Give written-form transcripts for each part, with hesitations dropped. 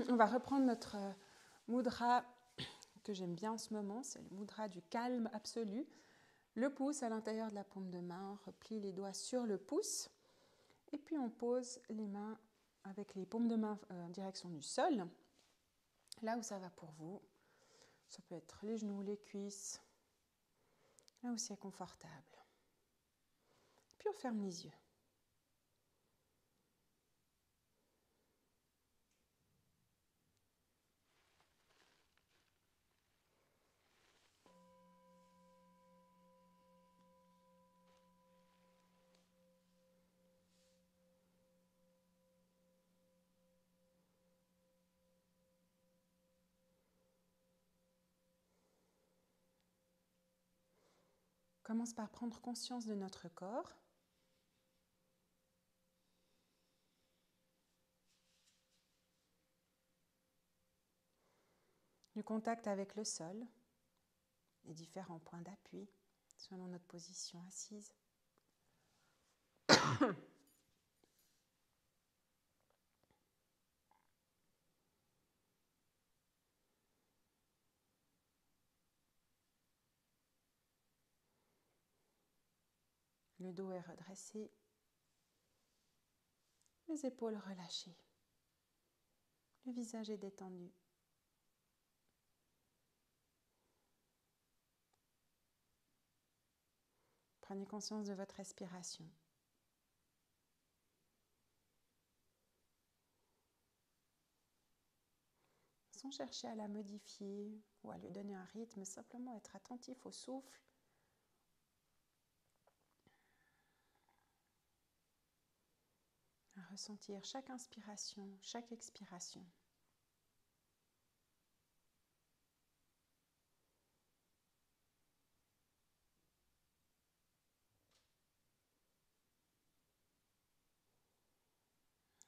On va reprendre notre mudra que j'aime bien en ce moment, c'est le mudra du calme absolu. Le pouce à l'intérieur de la paume de main, on replie les doigts sur le pouce et puis on pose les mains avec les paumes de main en direction du sol, là où ça va pour vous. Ça peut être les genoux, les cuisses, là où c'est confortable. Puis on ferme les yeux. Commence par prendre conscience de notre corps. Du contact avec le sol, les différents points d'appui selon notre position assise. Le dos est redressé, les épaules relâchées, le visage est détendu. Prenez conscience de votre respiration. Sans chercher à la modifier ou à lui donner un rythme, simplement être attentif au souffle. À ressentir chaque inspiration, chaque expiration.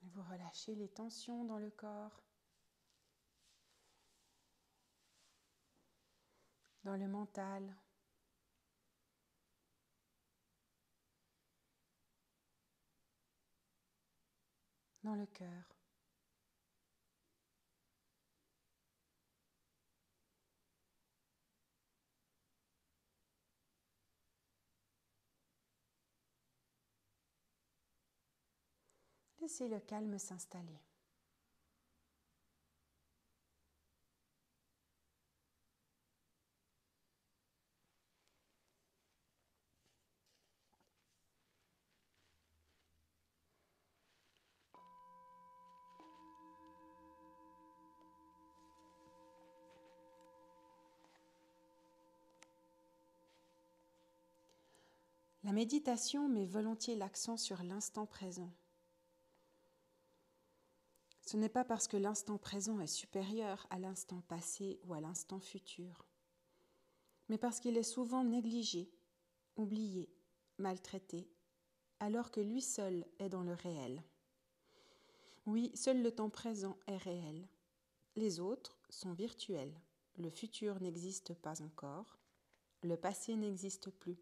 Et vous relâchez les tensions dans le corps, dans le mental, dans le cœur. Laissez le calme s'installer. La méditation met volontiers l'accent sur l'instant présent. Ce n'est pas parce que l'instant présent est supérieur à l'instant passé ou à l'instant futur, mais parce qu'il est souvent négligé, oublié, maltraité, alors que lui seul est dans le réel. Oui, seul le temps présent est réel. Les autres sont virtuels. Le futur n'existe pas encore. Le passé n'existe plus.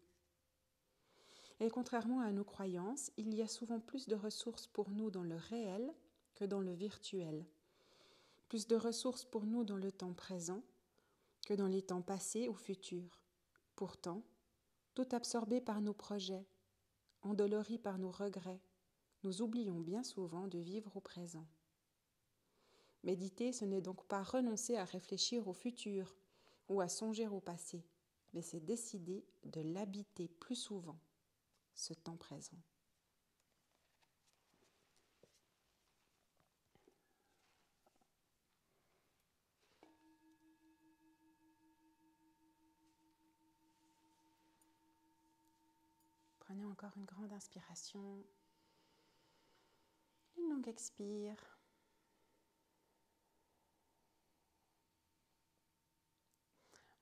Et contrairement à nos croyances, il y a souvent plus de ressources pour nous dans le réel que dans le virtuel. Plus de ressources pour nous dans le temps présent que dans les temps passés ou futurs. Pourtant, tout absorbé par nos projets, endolori par nos regrets, nous oublions bien souvent de vivre au présent. Méditer, ce n'est donc pas renoncer à réfléchir au futur ou à songer au passé, mais c'est décider de l'habiter plus souvent, ce temps présent. Prenez encore une grande inspiration, une longue expire.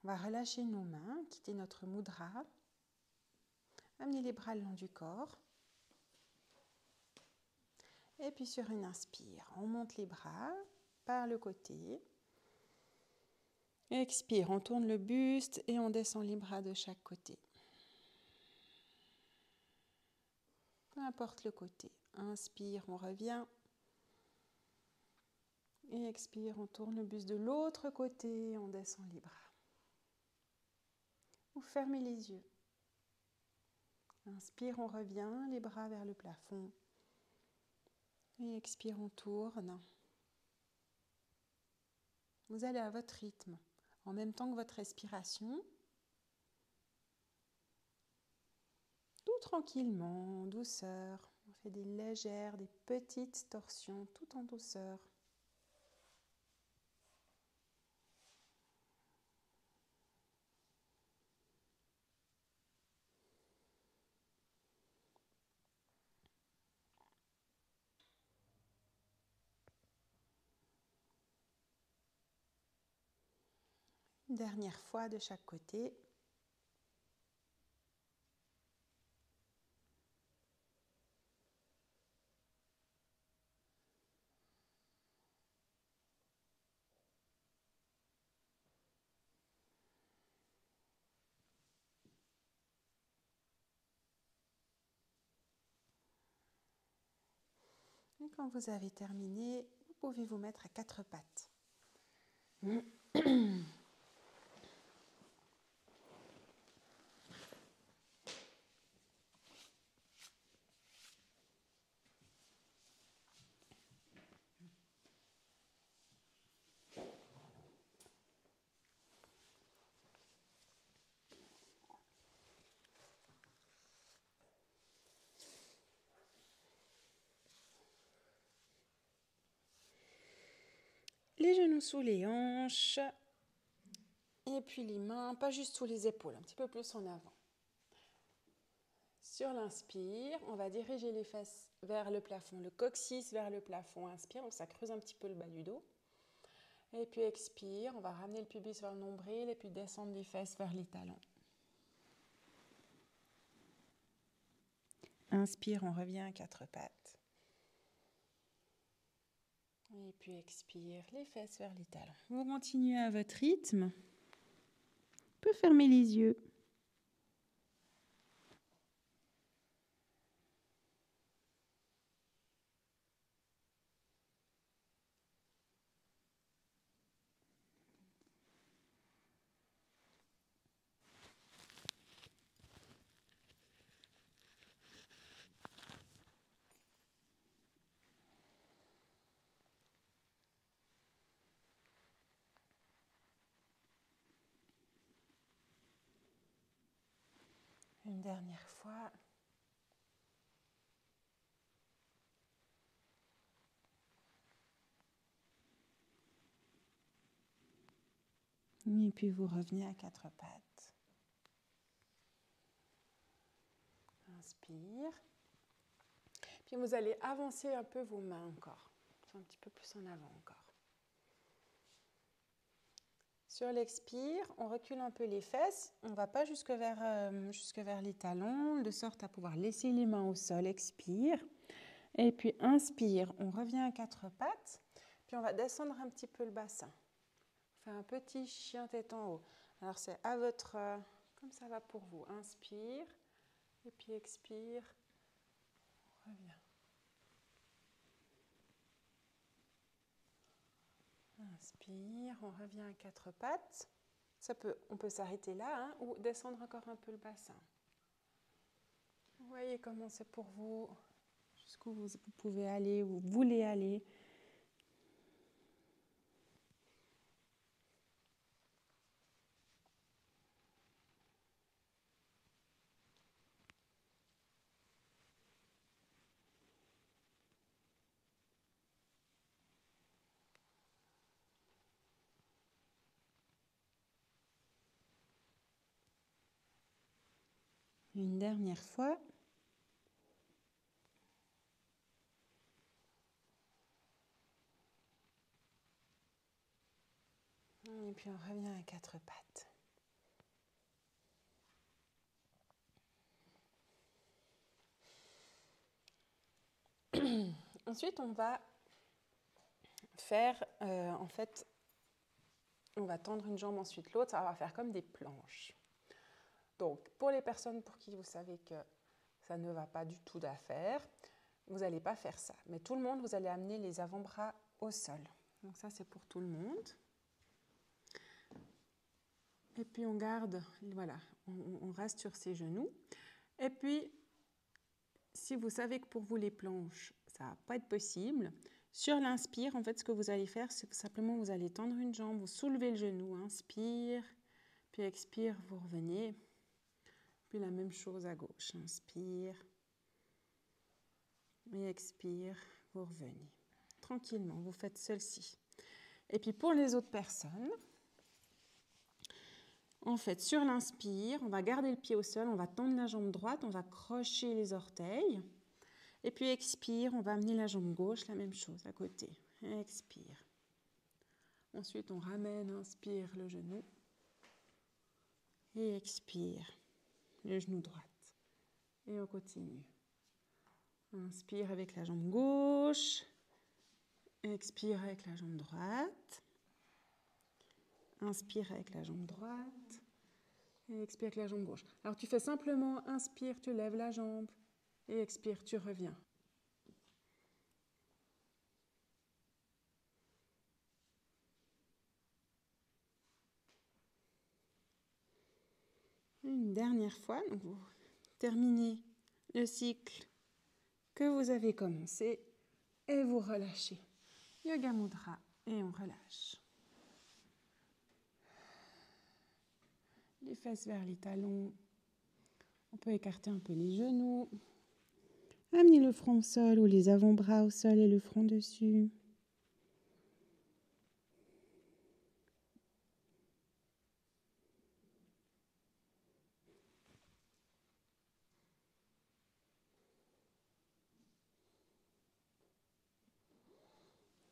On va relâcher nos mains, quitter notre mudra, amener les bras le long du corps. Et puis sur une inspire, on monte les bras par le côté. Expire, on tourne le buste et on descend les bras de chaque côté. Peu importe le côté. Inspire, on revient. Et expire, on tourne le buste de l'autre côté, on descend les bras. Vous fermez les yeux. Inspire, on revient, les bras vers le plafond. Et expire, on tourne. Vous allez à votre rythme, en même temps que votre respiration. Tout tranquillement, en douceur. On fait des légères, des petites torsions, tout en douceur. Une dernière fois de chaque côté. Et quand vous avez terminé, vous pouvez vous mettre à quatre pattes. Les genoux sous les hanches. Et puis les mains, pas juste sous les épaules, un petit peu plus en avant. Sur l'inspire, on va diriger les fesses vers le plafond, le coccyx vers le plafond. Inspire, donc ça creuse un petit peu le bas du dos. Et puis expire, on va ramener le pubis vers le nombril et puis descendre les fesses vers les talons. Inspire, on revient à quatre pattes. Et puis expire, les fesses vers les talons. Vous continuez à votre rythme. On peut fermer les yeux. Une dernière fois. Et puis vous revenez à quatre pattes. Inspire. Puis vous allez avancer un peu vos mains encore. Un petit peu plus en avant encore. Sur l'expire, on recule un peu les fesses. On ne va pas jusque vers les talons, de sorte à pouvoir laisser les mains au sol. Expire. Et puis inspire, on revient à quatre pattes. Puis on va descendre un petit peu le bassin. On fait un petit chien tête en haut. Alors c'est à votre... comme ça va pour vous. Inspire. Et puis expire. On revient. Inspire, on revient à quatre pattes. On peut s'arrêter là ou descendre encore un peu le bassin. Vous voyez comment c'est pour vous, jusqu'où vous pouvez aller, où vous voulez aller. Une dernière fois. Et puis on revient à quatre pattes. Ensuite, on va faire, on va tendre une jambe, ensuite l'autre. Ça va faire comme des planches. Donc, pour les personnes pour qui vous savez que ça ne va pas du tout d'affaire, vous n'allez pas faire ça. Mais tout le monde, vous allez amener les avant-bras au sol. Donc ça, c'est pour tout le monde. Et puis, on garde, voilà, on reste sur ses genoux. Et puis, si vous savez que pour vous, les planches, ça ne va pas être possible, sur l'inspire, en fait, ce que vous allez faire, c'est simplement vous allez tendre une jambe, vous soulevez le genou, inspire, puis expire, vous revenez. Puis la même chose à gauche, inspire et expire, vous revenez. Tranquillement, vous faites celle-ci. Et puis pour les autres personnes, en fait, sur l'inspire, on va garder le pied au sol, on va tendre la jambe droite, on va crocher les orteils. Et puis expire, on va amener la jambe gauche, la même chose à côté. Expire. Ensuite, on ramène, inspire le genou. Et expire, le genou droite. Et on continue. Inspire avec la jambe gauche. Expire avec la jambe droite. Inspire avec la jambe droite. Et expire avec la jambe gauche. Alors tu fais simplement inspire, tu lèves la jambe. Et expire, tu reviens. Une dernière fois, donc vous terminez le cycle que vous avez commencé et vous relâchez. Yoga Mudra et on relâche. Les fesses vers les talons. On peut écarter un peu les genoux. Amenez le front au sol ou les avant-bras au sol et le front dessus.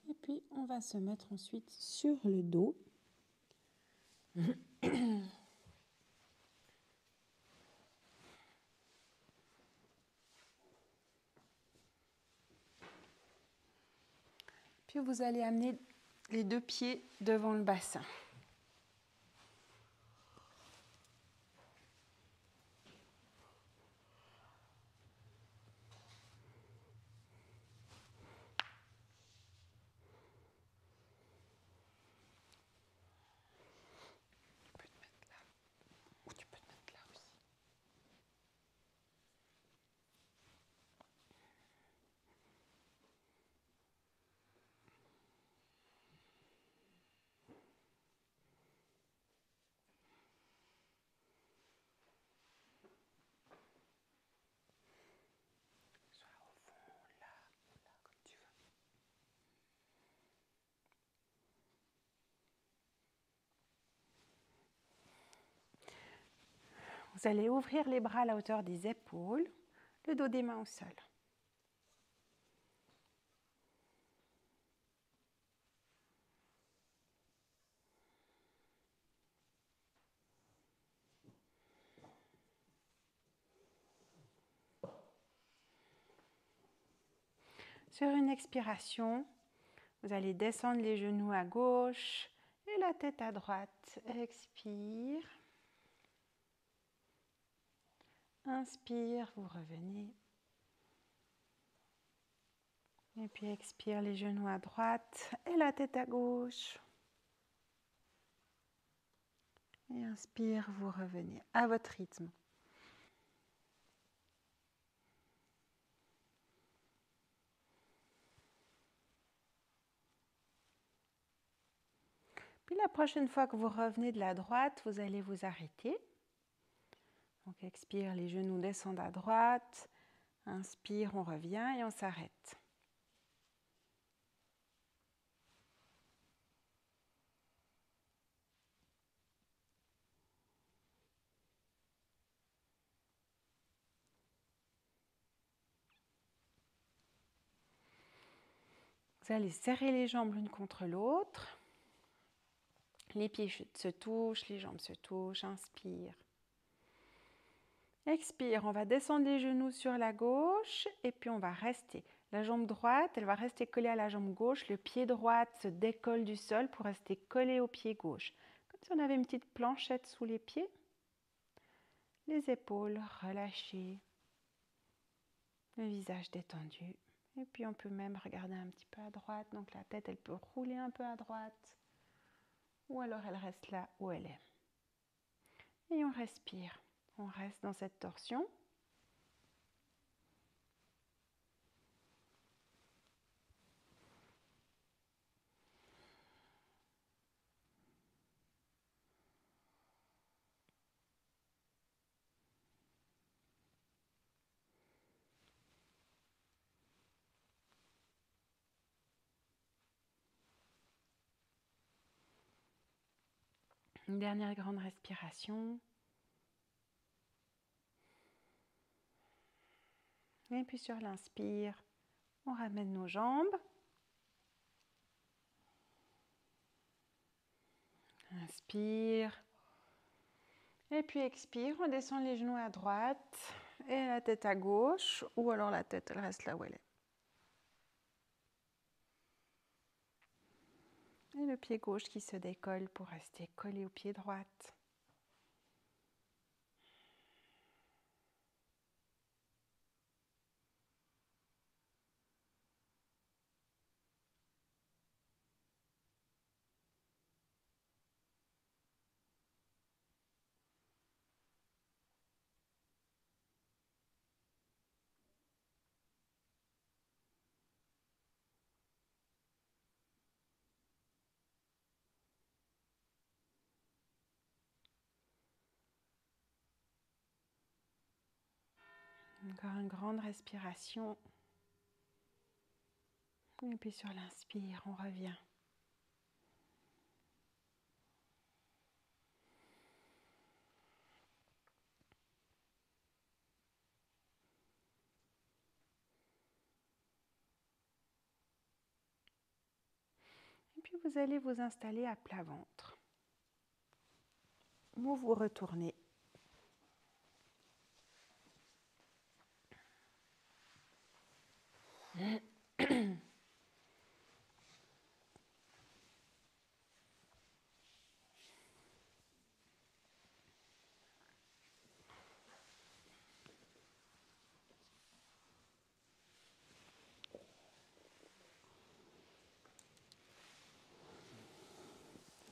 Et puis, on va se mettre ensuite sur le dos. Puis, vous allez amener les deux pieds devant le bassin. Vous allez ouvrir les bras à la hauteur des épaules, le dos des mains au sol. Sur une expiration, vous allez descendre les genoux à gauche et la tête à droite. Expire. Inspire, vous revenez. Et puis expire les genoux à droite et la tête à gauche. Et inspire, vous revenez à votre rythme. Puis la prochaine fois que vous revenez de la droite, vous allez vous arrêter. Donc expire, les genoux descendent à droite. Inspire, on revient et on s'arrête. Vous allez serrer les jambes l'une contre l'autre. Les pieds se touchent, les jambes se touchent. Inspire. Expire, on va descendre les genoux sur la gauche et puis on va rester. La jambe droite, elle va rester collée à la jambe gauche. Le pied droit se décolle du sol pour rester collé au pied gauche. Comme si on avait une petite planchette sous les pieds. Les épaules relâchées. Le visage détendu Et puis on peut même regarder un petit peu à droite. Donc la tête, elle peut rouler un peu à droite. Ou alors elle reste là où elle est. Et on respire. On reste dans cette torsion. Une dernière grande respiration. Et puis sur l'inspire, on ramène nos jambes. Inspire. Et puis expire, on descend les genoux à droite et la tête à gauche. Ou alors la tête, elle reste là où elle est. Et le pied gauche qui se décolle pour rester collé au pied droit. Encore une grande respiration. Et puis sur l'inspire, on revient. Et puis vous allez vous installer à plat ventre. Vous vous retournez.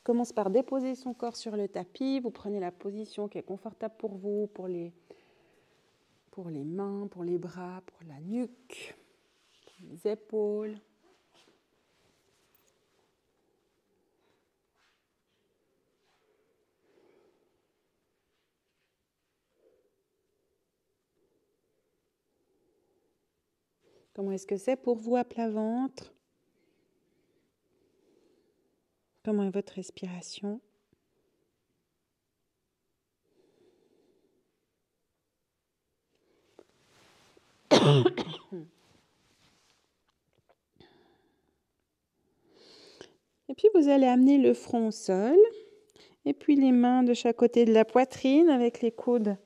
Commence par déposer son corps sur le tapis. Vous prenez la position qui est confortable pour vous, pour les mains, pour les bras, pour la nuque, pour les épaules. Comment est-ce que c'est pour vous à plat ventre? Comment est votre respiration? Et puis vous allez amener le front au sol. Et puis les mains de chaque côté de la poitrine avec les coudes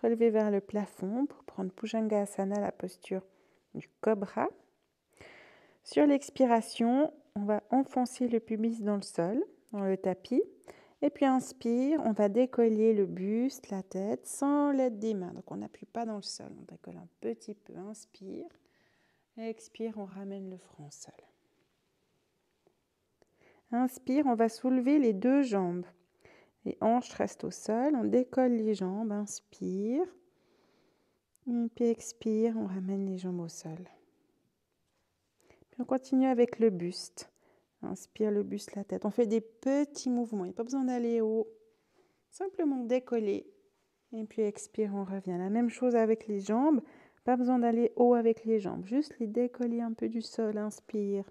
relevés vers le plafond pour prendre Bhujangasana, la posture du cobra. Sur l'expiration, on va enfoncer le pubis dans le sol, dans le tapis. Et puis inspire, on va décoller le buste, la tête, sans l'aide des mains. Donc on n'appuie pas dans le sol, on décolle un petit peu. Inspire, expire, on ramène le front au sol. Inspire, on va soulever les deux jambes. Les hanches restent au sol, on décolle les jambes, inspire. Et puis expire, on ramène les jambes au sol. Puis on continue avec le buste. Inspire le buste, la tête. On fait des petits mouvements, il n'y a pas besoin d'aller haut. Simplement décoller. Et puis expire, on revient. La même chose avec les jambes. Pas besoin d'aller haut avec les jambes. Juste les décoller un peu du sol. Inspire.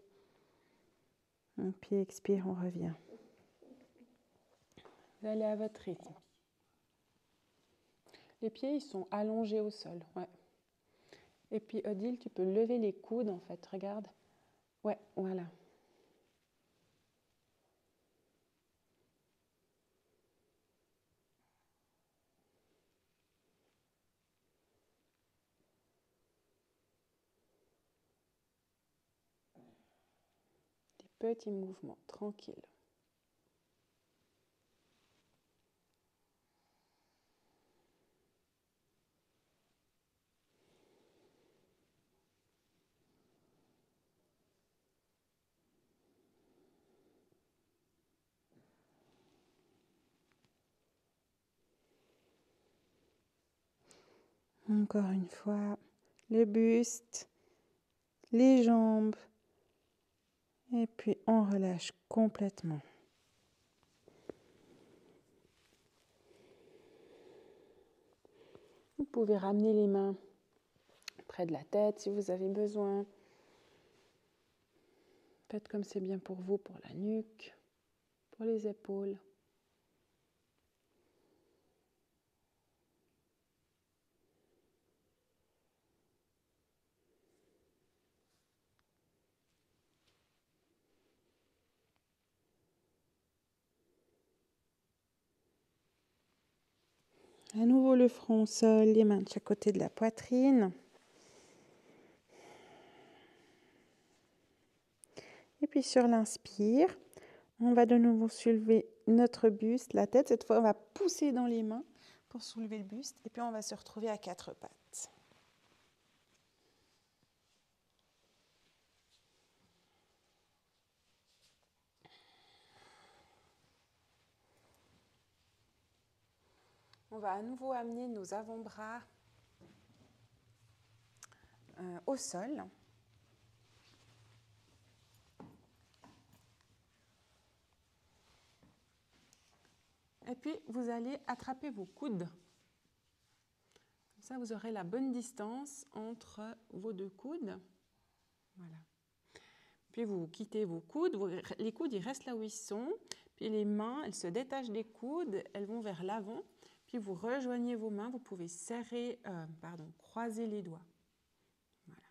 Et puis expire, on revient. Vous allez à votre rythme. Les pieds, ils sont allongés au sol. Ouais. Et puis Odile, tu peux lever les coudes en fait. Regarde. Ouais, voilà. Des petits mouvements, tranquilles. Encore une fois, le buste, les jambes. Et puis on relâche complètement. Vous pouvez ramener les mains près de la tête si vous avez besoin. Faites comme c'est bien pour vous, pour la nuque, pour les épaules. À nouveau le front au sol, les mains de chaque côté de la poitrine. Et puis sur l'inspire, on va de nouveau soulever notre buste, la tête. Cette fois, on va pousser dans les mains pour soulever le buste. Et puis on va se retrouver à quatre pattes. On va à nouveau amener nos avant-bras au sol. Et puis, vous allez attraper vos coudes. Comme ça, vous aurez la bonne distance entre vos deux coudes. Voilà. Puis, vous quittez vos coudes. Les coudes, ils restent là où ils sont. Puis, les mains, elles se détachent des coudes. Elles vont vers l'avant. Puis, vous rejoignez vos mains. Vous pouvez croiser les doigts. Voilà.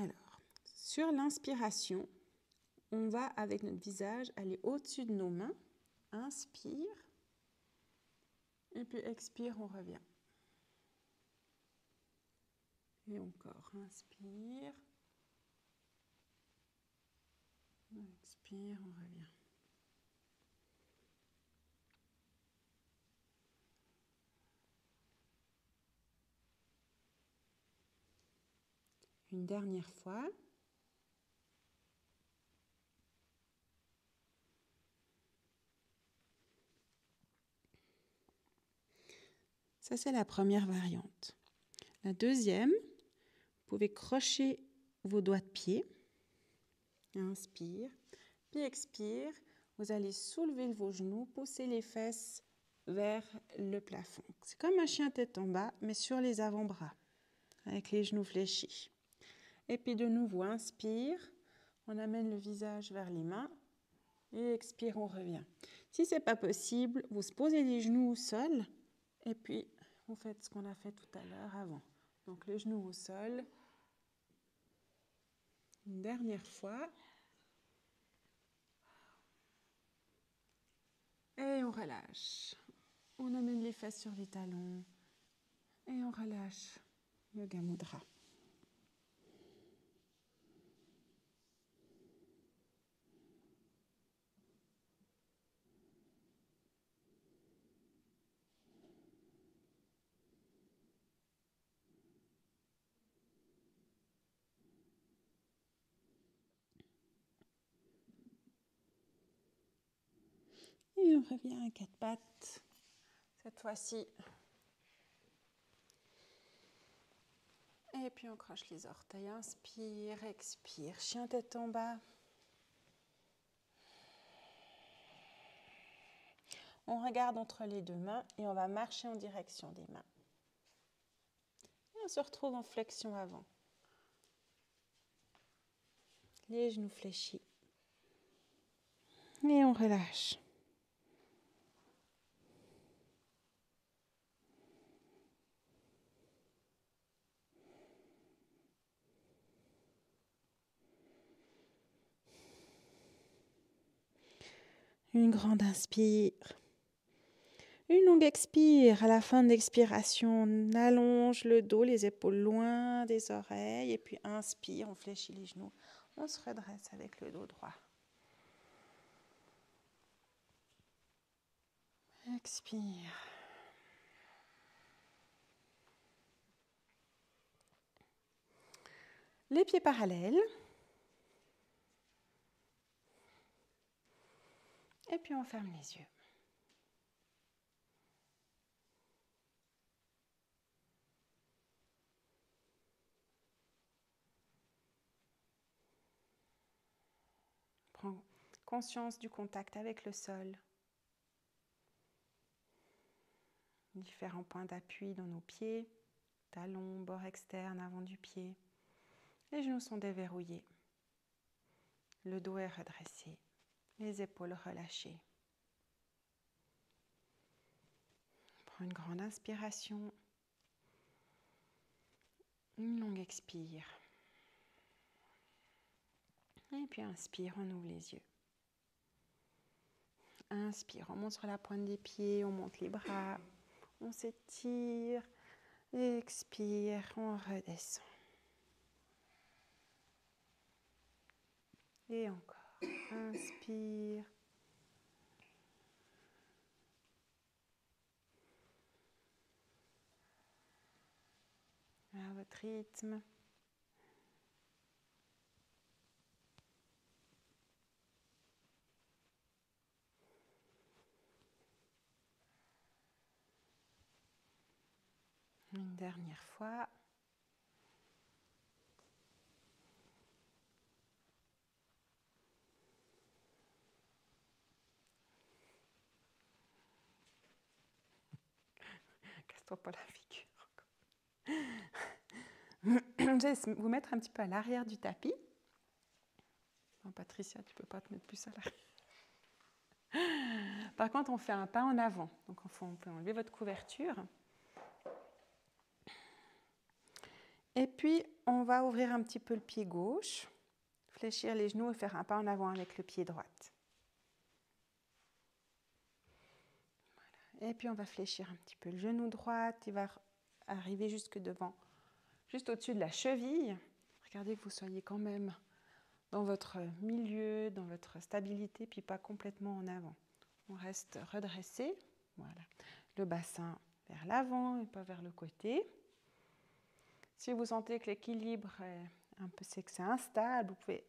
Alors, sur l'inspiration, on va, avec notre visage, aller au-dessus de nos mains. Inspire. Et puis expire, on revient. Et encore, inspire. Expire, on revient. Une dernière fois. Ça, c'est la première variante. La deuxième, vous pouvez crocher vos doigts de pied. Inspire, puis expire. Vous allez soulever vos genoux, pousser les fesses vers le plafond. C'est comme un chien tête en bas, mais sur les avant-bras, avec les genoux fléchis. Et puis de nouveau, inspire. On amène le visage vers les mains. Et expire, on revient. Si ce n'est pas possible, vous posez les genoux au sol. Et puis, vous faites ce qu'on a fait tout à l'heure avant. Donc, les genoux au sol. Une dernière fois. Et on relâche. On amène les fesses sur les talons. Et on relâche. Yoga Mudra. Et on revient à quatre pattes. Cette fois-ci. Et puis on croche les orteils. Inspire, expire. Chien tête en bas. On regarde entre les deux mains et on va marcher en direction des mains. Et on se retrouve en flexion avant. Les genoux fléchis. Et on relâche. Une grande inspire. Une longue expire. À la fin de l'expiration, on allonge le dos, les épaules loin des oreilles. Et puis inspire, on fléchit les genoux. On se redresse avec le dos droit. Expire. Les pieds parallèles. Et puis on ferme les yeux. prend conscience du contact avec le sol. Différents points d'appui dans nos pieds, talons, bord externe, avant du pied. Les genoux sont déverrouillés. Le dos est redressé. Les épaules relâchées. On prend une grande inspiration. Une longue expire. Et puis inspire, on ouvre les yeux. Inspire, on monte sur la pointe des pieds, on monte les bras, on s'étire. Expire, on redescend. Et encore. Inspire. À votre rythme. Une dernière fois. Casse-toi pas la figure. Je vais vous mettre un petit peu à l'arrière du tapis. Non, Patricia, tu ne peux pas te mettre plus à l'arrière. Par contre, on fait un pas en avant. Donc, on peut enlever votre couverture. Et puis, on va ouvrir un petit peu le pied gauche, fléchir les genoux et faire un pas en avant avec le pied droit. Voilà. Et puis, on va fléchir un petit peu le genou droit. Il va arriver jusque devant, juste au-dessus de la cheville. Regardez que vous soyez quand même dans votre milieu, dans votre stabilité, puis pas complètement en avant. On reste redressé. Voilà. Le bassin vers l'avant et pas vers le côté. Si vous sentez que l'équilibre est un peu, c'est que c'est instable, vous pouvez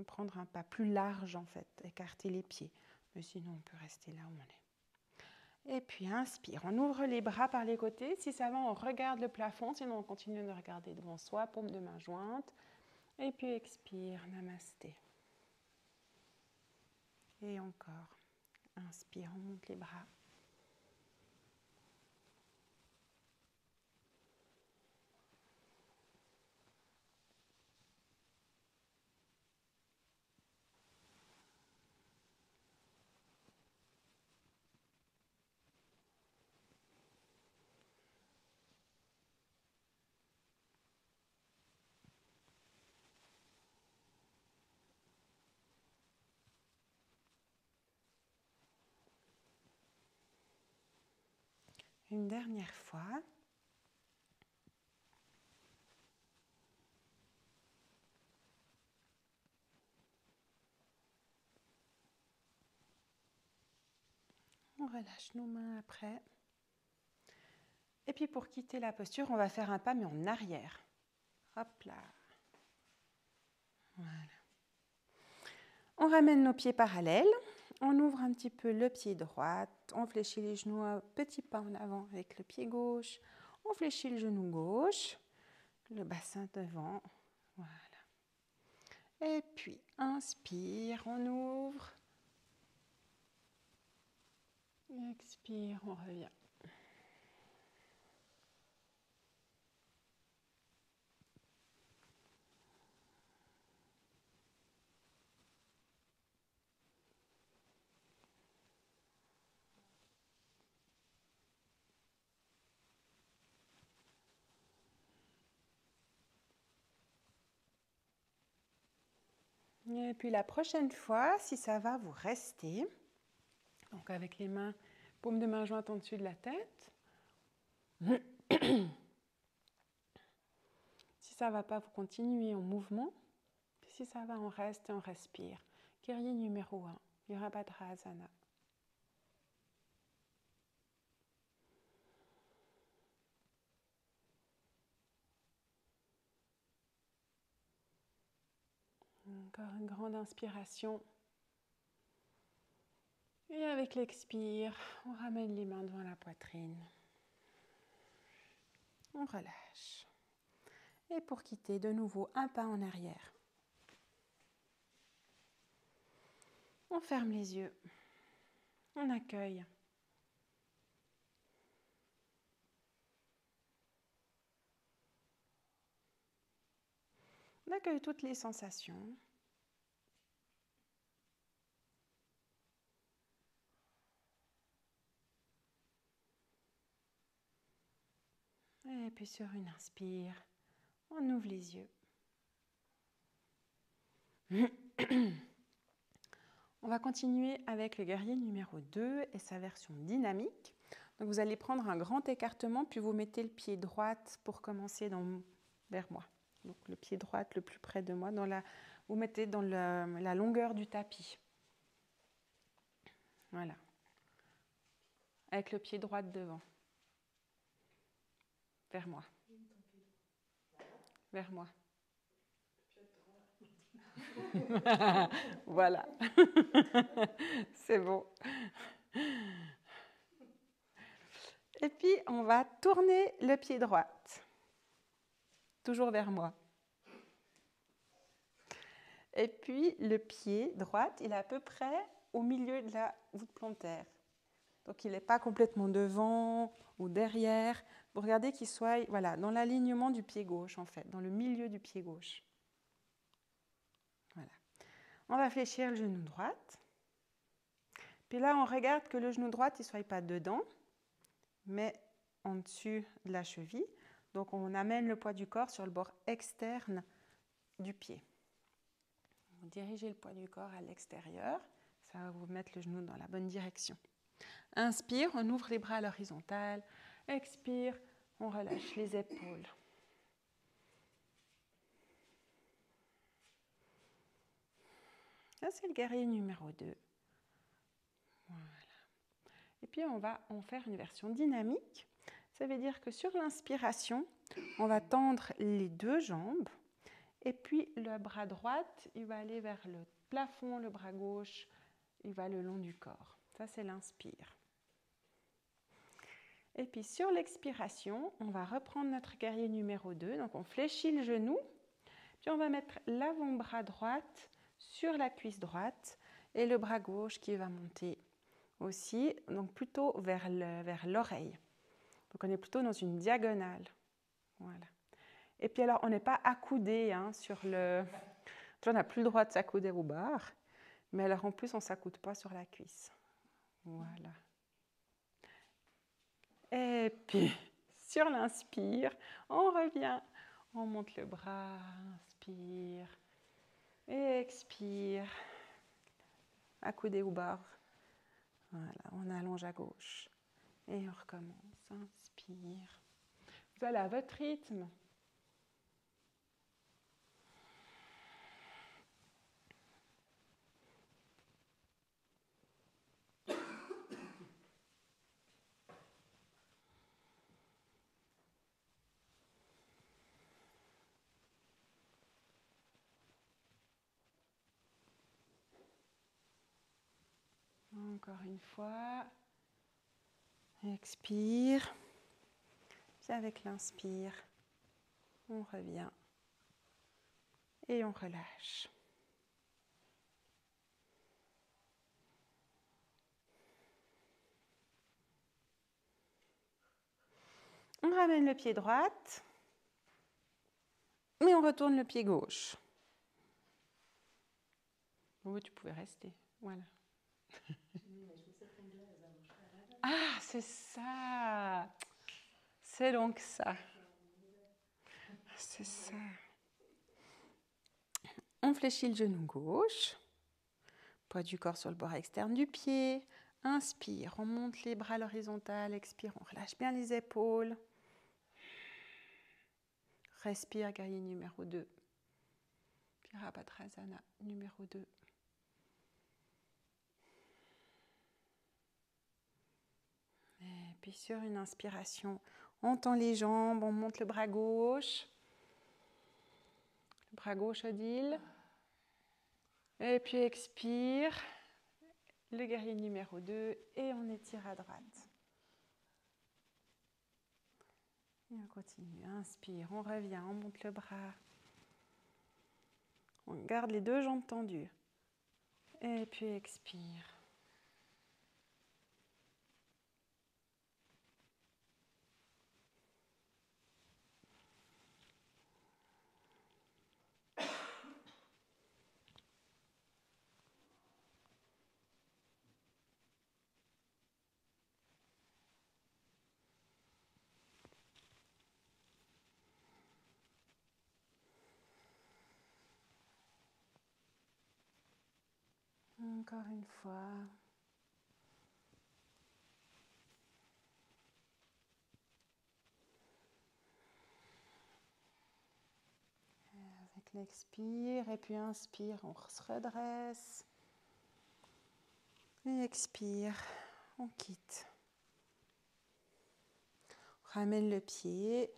prendre un pas plus large en fait, écarter les pieds. Mais sinon, on peut rester là où on est. Et puis inspire, on ouvre les bras par les côtés. Si ça va, on regarde le plafond, sinon on continue de regarder devant soi, paume de main jointe. Et puis expire, namasté. Et encore, inspire, on monte les bras. Une dernière fois. On relâche nos mains après. Et puis pour quitter la posture, on va faire un pas mais en arrière. Hop là. Voilà. On ramène nos pieds parallèles. On ouvre un petit peu le pied droit. On fléchit les genoux, un petit pas en avant avec le pied gauche. On fléchit le genou gauche. Le bassin devant. Voilà. Et puis, inspire, on ouvre. Expire, on revient. Et puis la prochaine fois, si ça va, vous restez. Donc avec les mains, paume de main jointe en dessus de la tête. Si ça ne va pas, vous continuez en mouvement. Puis si ça va, on reste et on respire. Guerrier numéro 1, Virabhadrasana. Encore une grande inspiration. Et avec l'expire, on ramène les mains devant la poitrine. On relâche. Et pour quitter, de nouveau, un pas en arrière. On ferme les yeux. On accueille. On accueille toutes les sensations. Et puis sur une inspire, on ouvre les yeux. On va continuer avec le guerrier numéro 2 et sa version dynamique. Donc vous allez prendre un grand écartement, puis vous mettez le pied droit pour commencer vers moi. Donc le pied droit le plus près de moi, vous mettez dans la longueur du tapis. Voilà. Avec le pied droit devant. Vers moi. Vers moi. Voilà. C'est bon. Et puis, on va tourner le pied droit. Toujours vers moi. Et puis, le pied droit, il est à peu près au milieu de la voûte plantaire. Donc, il n'est pas complètement devant ou derrière. Vous regardez qu'il soit dans l'alignement du pied gauche, en fait, dans le milieu du pied gauche. Voilà. On va fléchir le genou droit. Puis là, on regarde que le genou droit ne soit pas dedans, mais en dessus de la cheville. Donc, on amène le poids du corps sur le bord externe du pied. Vous dirigez le poids du corps à l'extérieur. Ça va vous mettre le genou dans la bonne direction. Inspire, on ouvre les bras à l'horizontale. Expire, on relâche les épaules. Ça, c'est le guerrier numéro 2. Voilà. Et puis, on va en faire une version dynamique. Ça veut dire que sur l'inspiration, on va tendre les deux jambes. Et puis, le bras droit, il va aller vers le plafond. Le bras gauche, il va le long du corps. Ça, c'est l'inspire. Et puis, sur l'expiration, on va reprendre notre guerrier numéro 2. Donc, on fléchit le genou. Puis, on va mettre l'avant-bras droit sur la cuisse droite et le bras gauche qui va monter aussi, donc plutôt vers l'oreille. Donc, on est plutôt dans une diagonale. Voilà. Et puis, alors, on n'est pas accoudé sur le... On n'a plus le droit de s'accouder au bar, mais alors, en plus, on ne s'accoude pas sur la cuisse. Voilà. Et puis, sur l'inspire, on revient, on monte le bras, inspire, et expire, accoudé au bar. Voilà, on allonge à gauche et on recommence, inspire. Vous allez à votre rythme. Encore une fois. Expire. Puis avec l'inspire, on revient et on relâche. On ramène le pied droit, mais on retourne le pied gauche. Oui, tu pouvais rester. Voilà. Ah, c'est ça. C'est donc ça. C'est ça. On fléchit le genou gauche. Poids du corps sur le bord externe du pied. Inspire, on monte les bras à l'horizontale. Expire, on relâche bien les épaules. Respire, guerrier numéro 2. Virabhadrasana numéro 2. Et puis sur une inspiration, on tend les jambes, on monte le bras gauche. Le bras gauche, Odile. Et puis expire, le guerrier numéro 2 et on étire à droite. Et on continue, inspire, on revient, on monte le bras. On garde les deux jambes tendues. Et puis expire. Encore une fois. Avec l'expire et puis inspire, on se redresse. Et expire, on quitte. On ramène le pied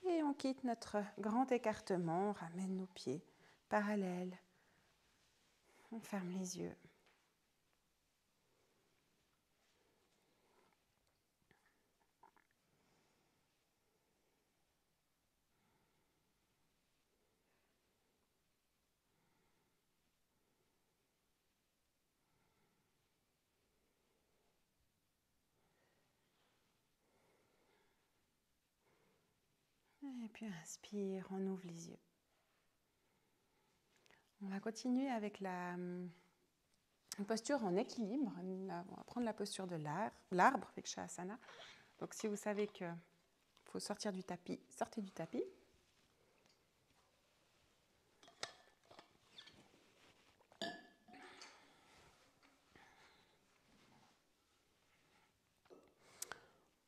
et on quitte notre grand écartement. On ramène nos pieds parallèles. On ferme les yeux. Et puis inspire, on ouvre les yeux. On va continuer avec une posture en équilibre. On va prendre la posture de l'arbre avec Shasana. Donc si vous savez qu'il faut sortir du tapis, sortez du tapis.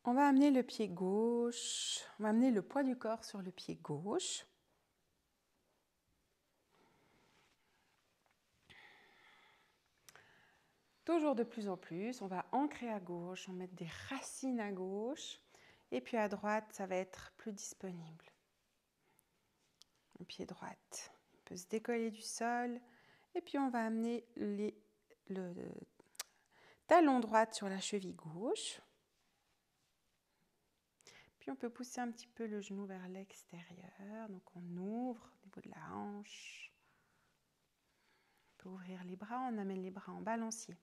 On va amener le pied gauche, on va amener le poids du corps sur le pied gauche. Toujours de plus en plus, on va ancrer à gauche, on va mettre des racines à gauche. Et puis à droite, ça va être plus disponible. Le pied droit peut se décoller du sol. Et puis on va amener le talon droit sur la cheville gauche. Puis on peut pousser un petit peu le genou vers l'extérieur. Donc on ouvre au niveau de la hanche. On peut ouvrir les bras, on amène les bras en balancier.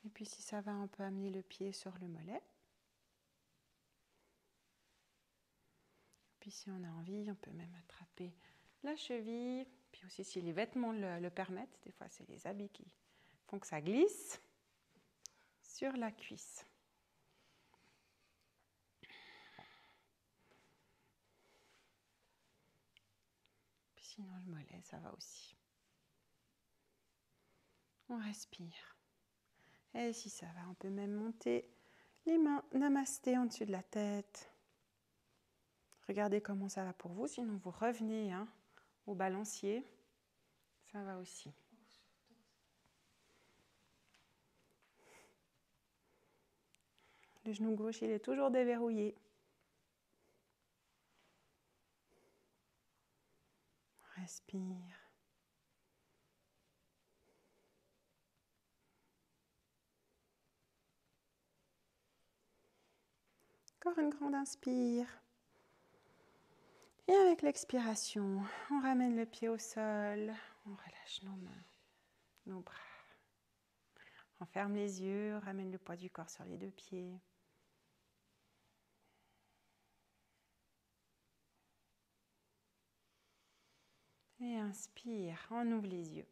Et puis si ça va, on peut amener le pied sur le mollet. Puis si on a envie, on peut même attraper la cheville. Puis aussi si les vêtements le permettent, des fois c'est les habits qui font que ça glisse sur la cuisse. Puis sinon le mollet, ça va aussi. On respire. Et si ça va, on peut même monter les mains namasté en dessus de la tête. Regardez comment ça va pour vous, sinon vous revenez au balancier. Ça va aussi. Le genou gauche, il est toujours déverrouillé. Respire. Encore une grande inspire. Et avec l'expiration, on ramène le pied au sol. On relâche nos mains, nos bras. On ferme les yeux, on ramène le poids du corps sur les deux pieds. Et inspire, on ouvre les yeux.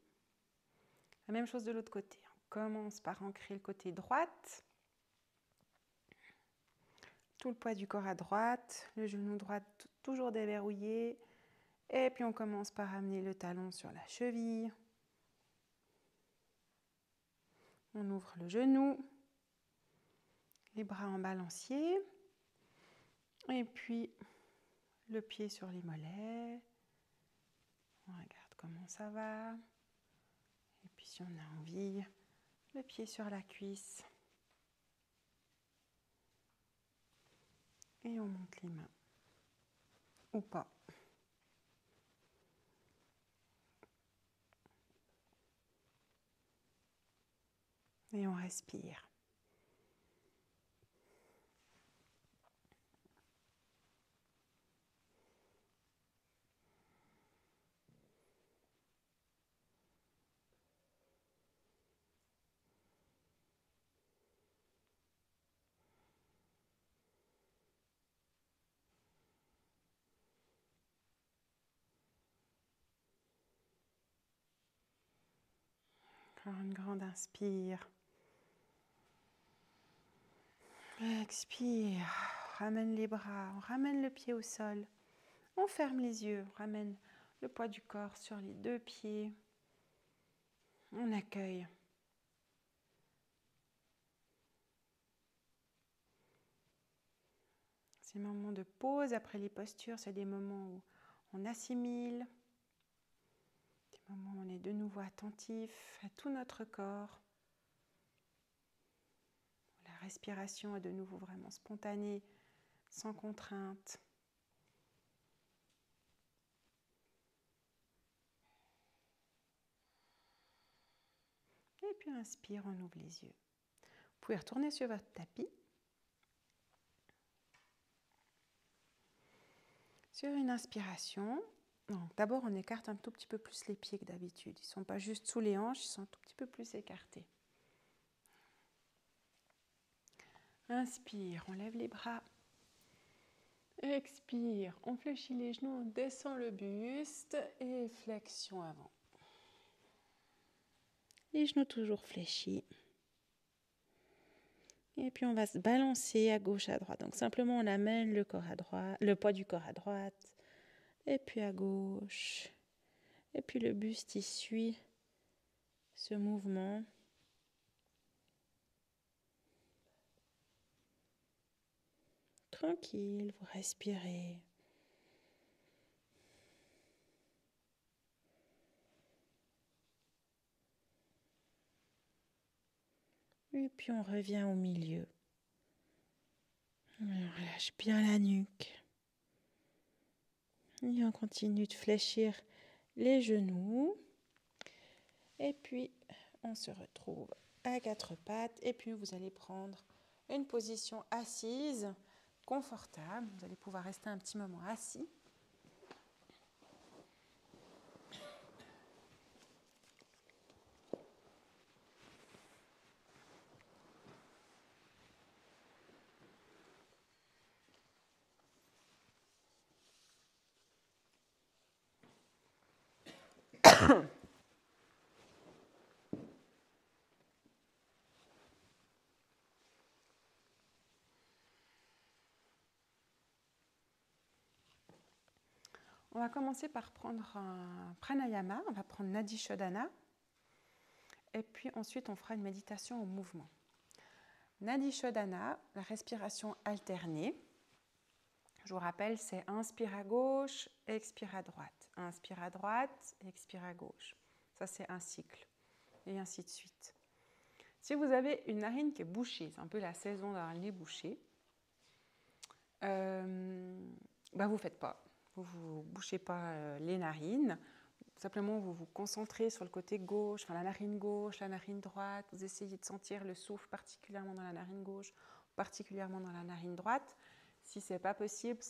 La même chose de l'autre côté. On commence par ancrer le côté droite. Tout le poids du corps à droite, le genou droit toujours déverrouillé. Et puis on commence par amener le talon sur la cheville. On ouvre le genou, les bras en balancier. Et puis le pied sur les mollets. On regarde comment ça va. Et puis si on a envie, le pied sur la cuisse. Et on monte les mains. Ou pas. Et on respire. Encore une grande inspire. Expire. Ramène les bras, on ramène le pied au sol. On ferme les yeux, on ramène le poids du corps sur les deux pieds. On accueille. Ces moments de pause après les postures, c'est des moments où on assimile, des moments où on est de nouveau attentif à tout notre corps. La respiration est de nouveau vraiment spontanée, sans contrainte. Et puis inspire, on ouvre les yeux. Vous pouvez retourner sur votre tapis. Sur une inspiration, d'abord on écarte un tout petit peu plus les pieds que d'habitude. Ils ne sont pas juste sous les hanches, ils sont un tout petit peu plus écartés. Inspire, on lève les bras. Expire, on fléchit les genoux, on descend le buste et flexion avant. Les genoux toujours fléchis. Et puis on va se balancer à gauche, à droite. Donc simplement on amène le corps à droite, le poids du corps à droite, et puis à gauche. Et puis le buste il suit ce mouvement. Tranquille, vous respirez. Et puis on revient au milieu. On relâche bien la nuque. Et on continue de fléchir les genoux. Et puis on se retrouve à quatre pattes. Et puis vous allez prendre une position assise, confortable. Vous allez pouvoir rester un petit moment assis. On va commencer par prendre un pranayama, on va prendre Nadi Shodhana, et puis ensuite on fera une méditation au mouvement. Nadi Shodhana, la respiration alternée. Je vous rappelle, c'est inspire à gauche, expire à droite. Inspire à droite, expire à gauche. Ça, c'est un cycle, et ainsi de suite. Si vous avez une narine qui est bouchée, c'est un peu la saison d'avoir le nez bouché, vous ne faites pas. Vous ne vous bouchez pas les narines. Simplement, vous vous concentrez sur le côté gauche, enfin la narine gauche, la narine droite. Vous essayez de sentir le souffle particulièrement dans la narine gauche, particulièrement dans la narine droite. Si ce n'est pas possible,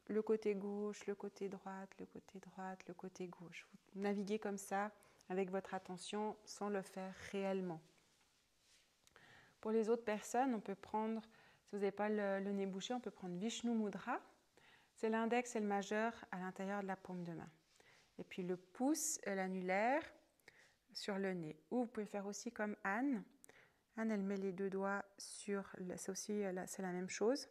le côté gauche, le côté droite, le côté droite, le côté gauche. Vous naviguez comme ça avec votre attention sans le faire réellement. Pour les autres personnes, on peut prendre, si vous n'avez pas le nez bouché, on peut prendre Vishnu Mudra. C'est l'index et le majeur à l'intérieur de la paume de main. Et puis le pouce et l'annulaire sur le nez. Ou vous pouvez faire aussi comme Anne. Anne, elle met les deux doigts sur, c'est la même chose.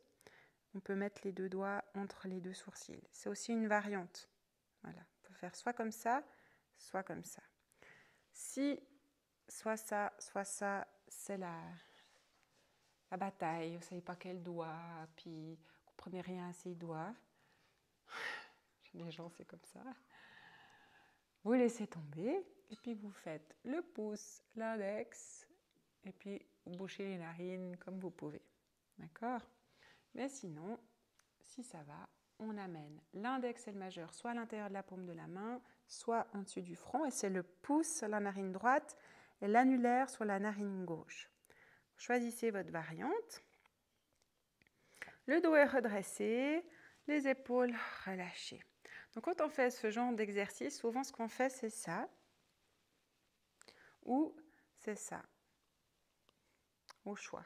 On peut mettre les deux doigts entre les deux sourcils. C'est aussi une variante. Voilà. On peut faire soit comme ça, soit comme ça. Si soit ça, c'est la bataille. Vous ne savez pas quel doigt, puis vous ne comprenez rien à ces doigts. Chez les gens, c'est comme ça. Vous laissez tomber et puis vous faites le pouce, l'index et puis vous bouchez les narines comme vous pouvez. D'accord ? Mais sinon, si ça va, on amène l'index et le majeur soit à l'intérieur de la paume de la main, soit en dessus du front. Et c'est le pouce sur la narine droite et l'annulaire sur la narine gauche. Choisissez votre variante. Le dos est redressé, les épaules relâchées. Donc quand on fait ce genre d'exercice, souvent ce qu'on fait c'est ça, ou c'est ça, au choix.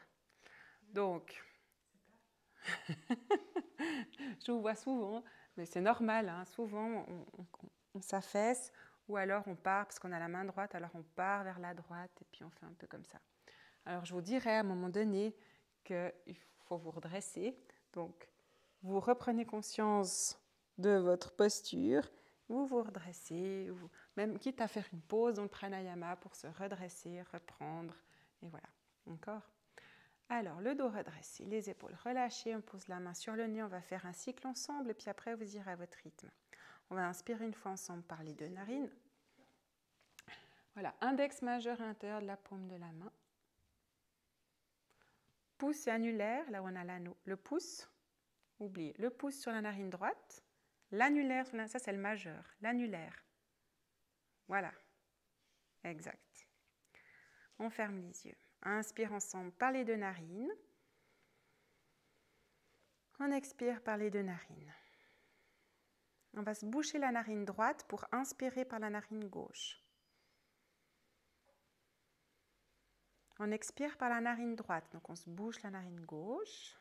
Donc, je vous vois souvent, mais c'est normal, hein, souvent on s'affaisse, ou alors on part, parce qu'on a la main droite, alors on part vers la droite et puis on fait un peu comme ça. Alors je vous dirai à un moment donné qu'il faut vous redresser. Donc vous reprenez conscience de votre posture, vous vous redressez, même quitte à faire une pause dans le pranayama pour se redresser, reprendre, et voilà. Encore. Alors le dos redressé, les épaules relâchées, on pose la main sur le nez, on va faire un cycle ensemble et puis après vous irez à votre rythme. On va inspirer une fois ensemble par les deux narines. Voilà, index majeur à l'intérieur de la paume de la main. Pouce et annulaire, là où on a l'anneau. Le pouce, oubliez, le pouce sur la narine droite, l'annulaire, ça c'est le majeur, l'annulaire. Voilà, exact. On ferme les yeux. Inspire ensemble par les deux narines. On expire par les deux narines. On va se boucher la narine droite pour inspirer par la narine gauche. On expire par la narine droite, donc on se bouche la narine gauche.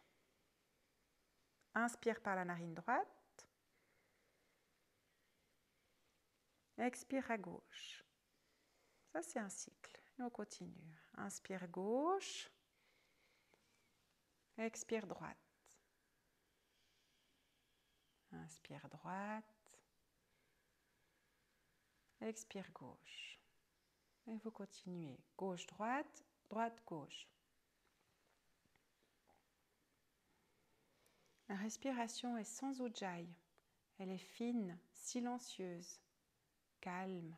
Inspire par la narine droite. Expire à gauche. Ça, c'est un cycle. Et on continue. Inspire gauche. Expire droite. Inspire droite. Expire gauche. Et vous continuez. Gauche-droite, droite-gauche. La respiration est sans ujjayi. Elle est fine, silencieuse, calme.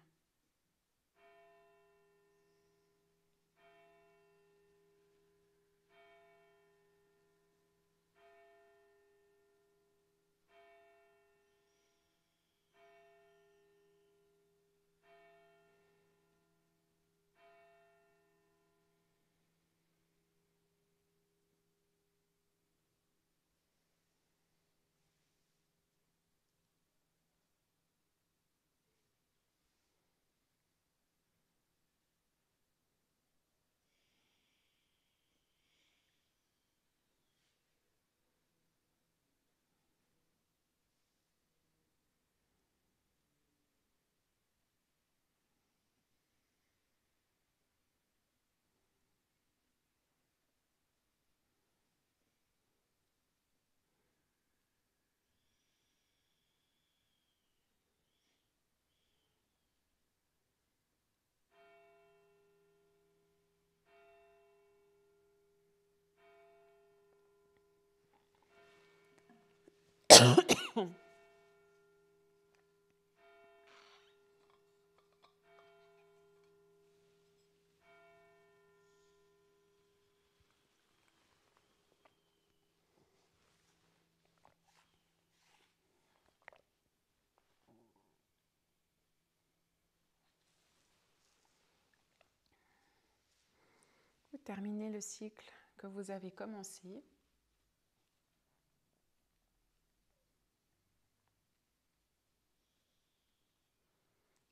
Vous terminez le cycle que vous avez commencé.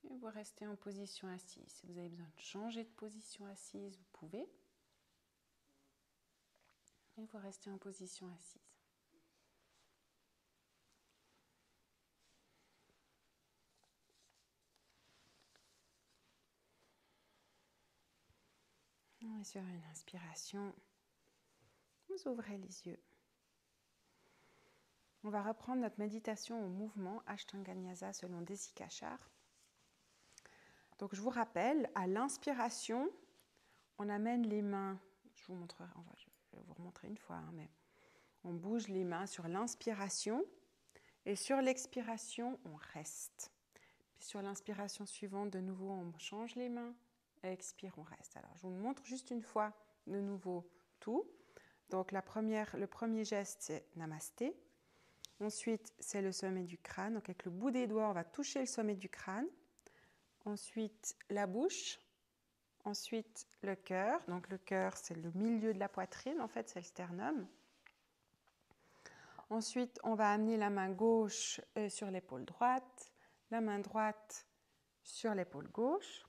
Et vous restez en position assise. Si vous avez besoin de changer de position assise, vous pouvez. Et vous restez en position assise. Et sur une inspiration, vous ouvrez les yeux. On va reprendre notre méditation au mouvement Ashtanga Nyasa selon Desikachar. Donc je vous rappelle, à l'inspiration, on amène les mains, je vais vous remontrer une fois, mais on bouge les mains sur l'inspiration et sur l'expiration, on reste. Puis sur l'inspiration suivante, de nouveau, on change les mains, expire, on reste. Alors je vous montre juste une fois de nouveau tout. Donc le premier geste, c'est Namasté. Ensuite, c'est le sommet du crâne. Donc avec le bout des doigts, on va toucher le sommet du crâne. Ensuite, la bouche. Ensuite, le cœur. Donc le cœur, c'est le milieu de la poitrine. En fait, c'est le sternum. Ensuite, on va amener la main gauche sur l'épaule droite. La main droite sur l'épaule gauche.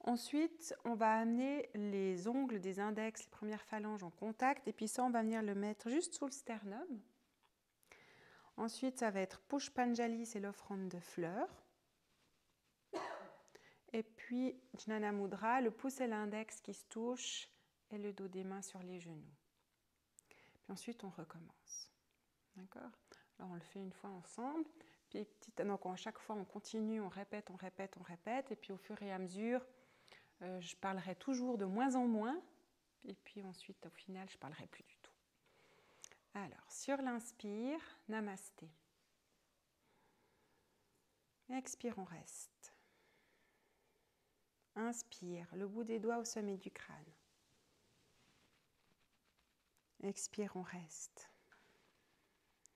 Ensuite, on va amener les ongles des index, les premières phalanges en contact. Et puis ça, on va venir le mettre juste sous le sternum. Ensuite, ça va être Pushpanjali, c'est l'offrande de fleurs. Et puis, Jnana Mudra, le pouce et l'index qui se touchent et le dos des mains sur les genoux. Puis ensuite, on recommence. D'accord? Alors, on le fait une fois ensemble. Puis, donc, à chaque fois, on continue, on répète, on répète, on répète. Et puis, au fur et à mesure, je parlerai toujours de moins en moins. Et puis ensuite, au final, je ne parlerai plus du tout. Alors, sur l'inspire, Namasté. Expire, on reste. Inspire, le bout des doigts au sommet du crâne. Expire, on reste.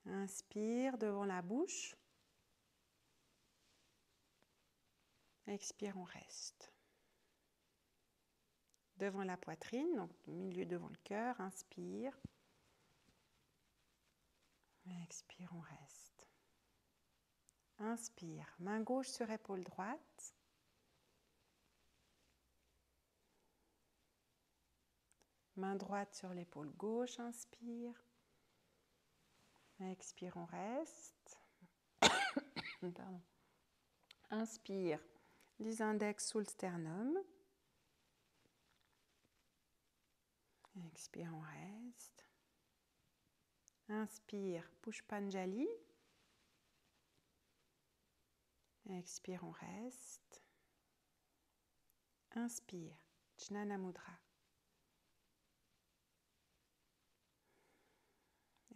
Inspire devant la bouche. Expire, on reste. Devant la poitrine, donc au milieu devant le cœur, inspire. Expire, on reste. Inspire, main gauche sur épaule droite. Main droite sur l'épaule gauche, inspire. Expire, on reste. Pardon. Inspire, les index sous le sternum. Expire, on reste. Inspire, Pushpanjali. Expire, on reste. Inspire, Jnana Mudra.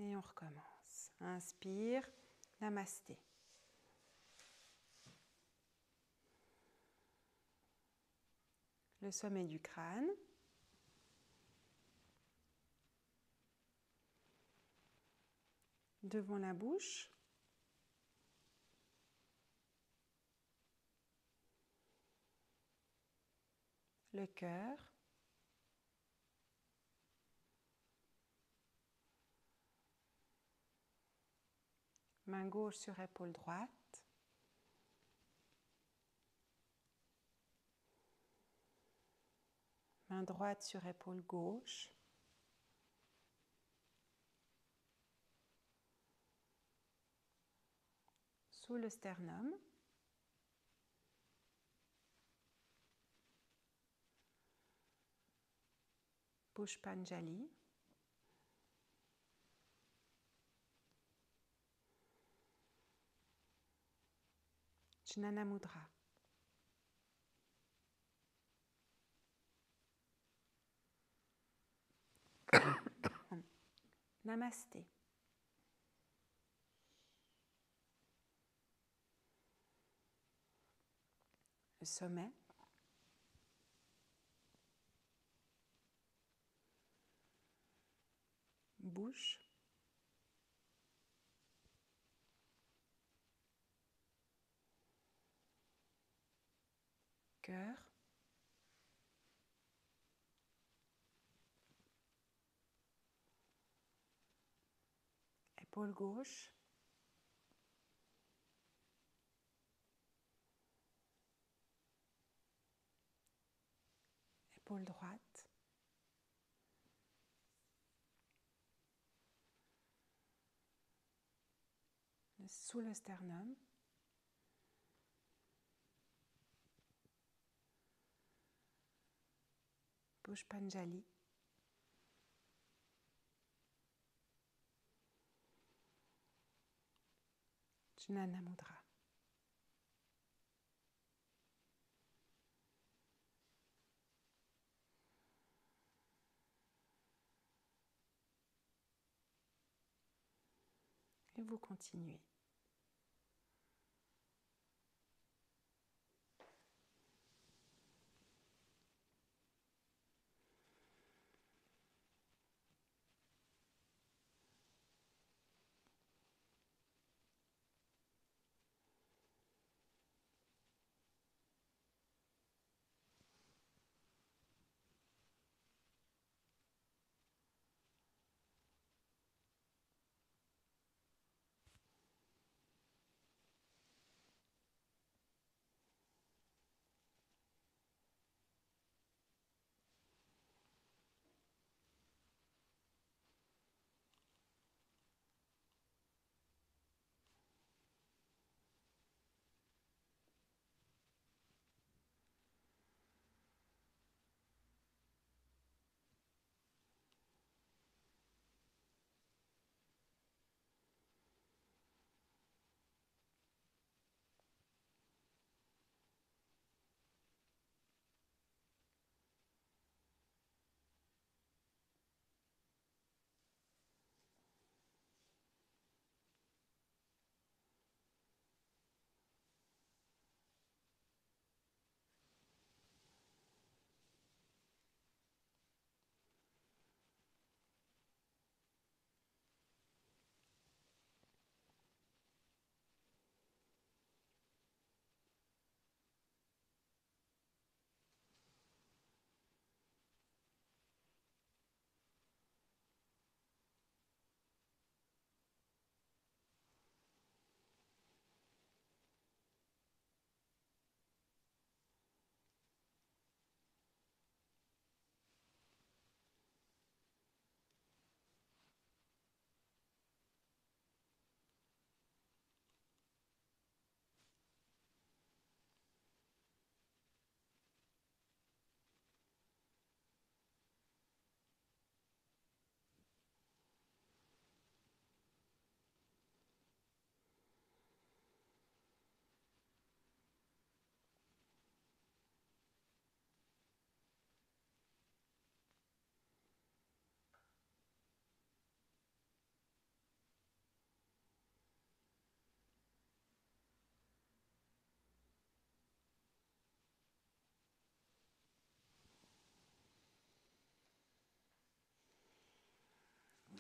Et on recommence. Inspire, Namasté. Le sommet du crâne. Devant la bouche. Le cœur. Main gauche sur épaule droite. Main droite sur épaule gauche. Sous le sternum. Pushpanjali. Jnana Mudra. Namasté. Le sommet. Bouche. Cœur. Épaule gauche. Épaule droite. Sous le sternum. Pushpanjali. Jnana Mudra. Et vous continuez.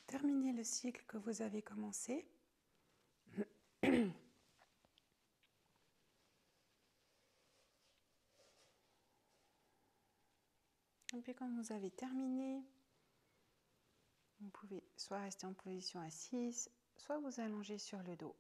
Terminez le cycle que vous avez commencé. Et puis quand vous avez terminé, vous pouvez soit rester en position assise, soit vous allonger sur le dos.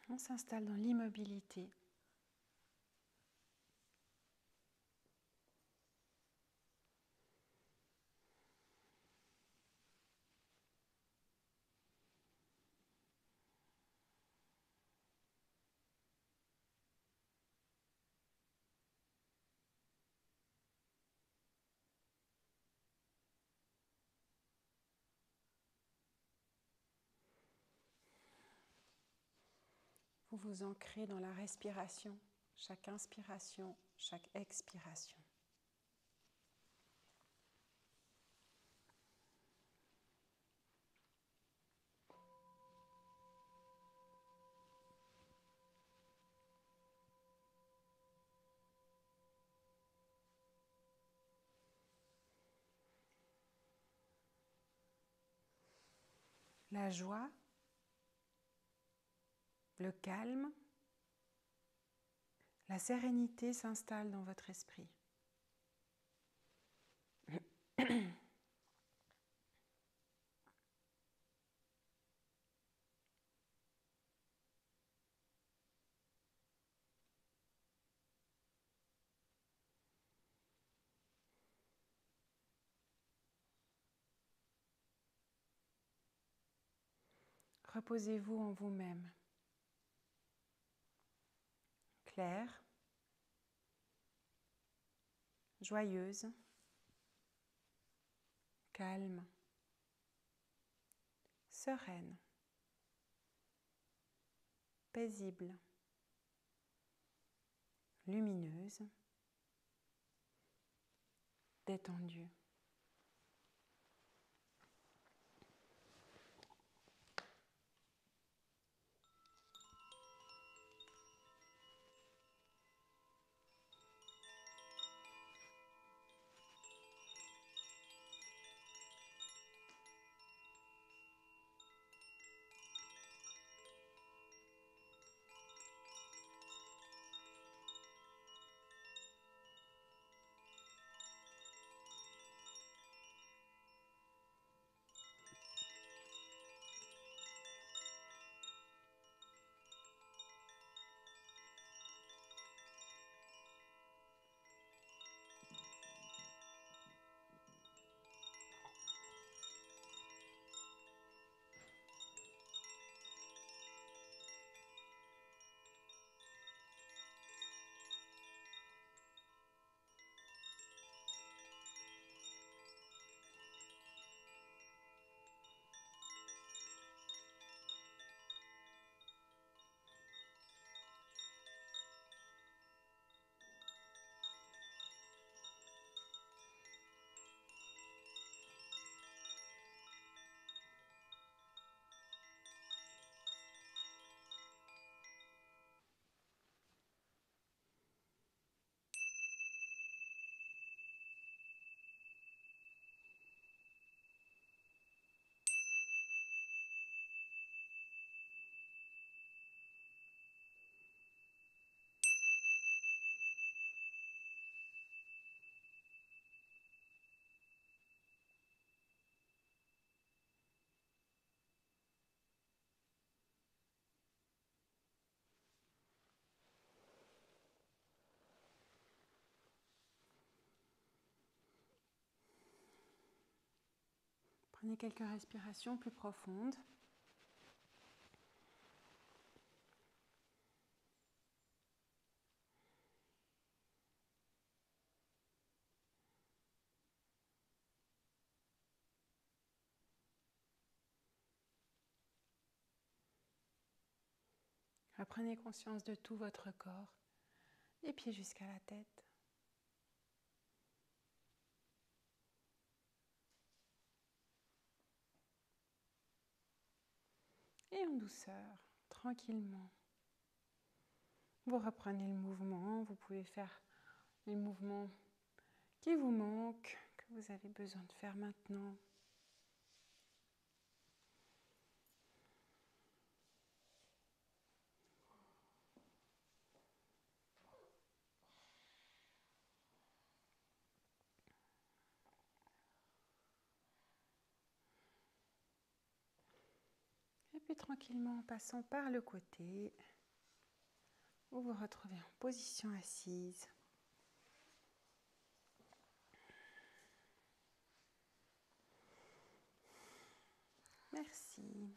On s'installe dans l'immobilité. Vous vous ancrez dans la respiration, chaque inspiration, chaque expiration. La joie, le calme, la sérénité s'installe dans votre esprit. Reposez-vous en vous-même. Claire, joyeuse, calme, sereine, paisible, lumineuse, détendue. Prenez quelques respirations plus profondes. Prenez conscience de tout votre corps, des pieds jusqu'à la tête. Et en douceur, tranquillement, vous reprenez le mouvement. Vous pouvez faire les mouvements qui vous manquent, que vous avez besoin de faire maintenant. Et puis tranquillement, en passant par le côté, vous vous retrouvez en position assise. Merci.